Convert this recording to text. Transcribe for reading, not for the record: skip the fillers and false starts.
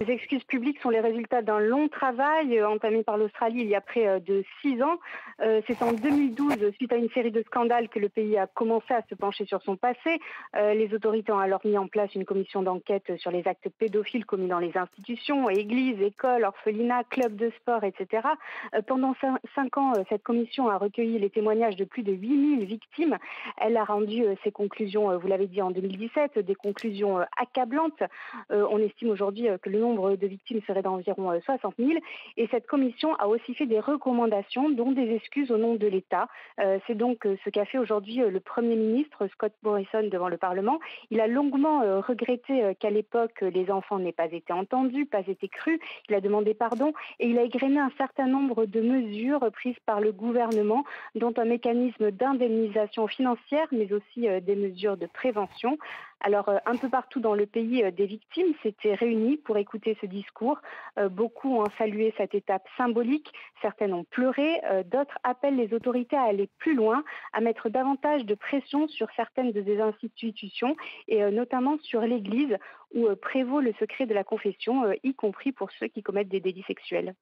Les excuses publiques sont les résultats d'un long travail entamé par l'Australie il y a près de 6 ans. C'est en 2012, suite à une série de scandales, que le pays a commencé à se pencher sur son passé. Les autorités ont alors mis en place une commission d'enquête sur les actes pédophiles commis dans les institutions, églises, écoles, orphelinats, clubs de sport, etc. Pendant 5 ans, cette commission a recueilli les témoignages de plus de 8000 victimes. Elle a rendu ses conclusions, vous l'avez dit, en 2017, des conclusions accablantes. On estime aujourd'hui que le nombre de victimes serait d'environ 60 000. Et cette commission a aussi fait des recommandations, dont des excuses au nom de l'État. C'est donc ce qu'a fait aujourd'hui le Premier ministre Scott Morrison devant le Parlement. Il a longuement regretté qu'à l'époque, les enfants n'aient pas été entendus, pas été crus. Il a demandé pardon et il a égrené un certain nombre de mesures prises par le gouvernement, dont un mécanisme d'indemnisation financière, mais aussi des mesures de prévention. Alors, un peu partout dans le pays, des victimes s'étaient réunies pour écouter ce discours. Beaucoup ont salué cette étape symbolique, certaines ont pleuré, d'autres appellent les autorités à aller plus loin, à mettre davantage de pression sur certaines des institutions, et notamment sur l'Église, où prévaut le secret de la confession, y compris pour ceux qui commettent des délits sexuels.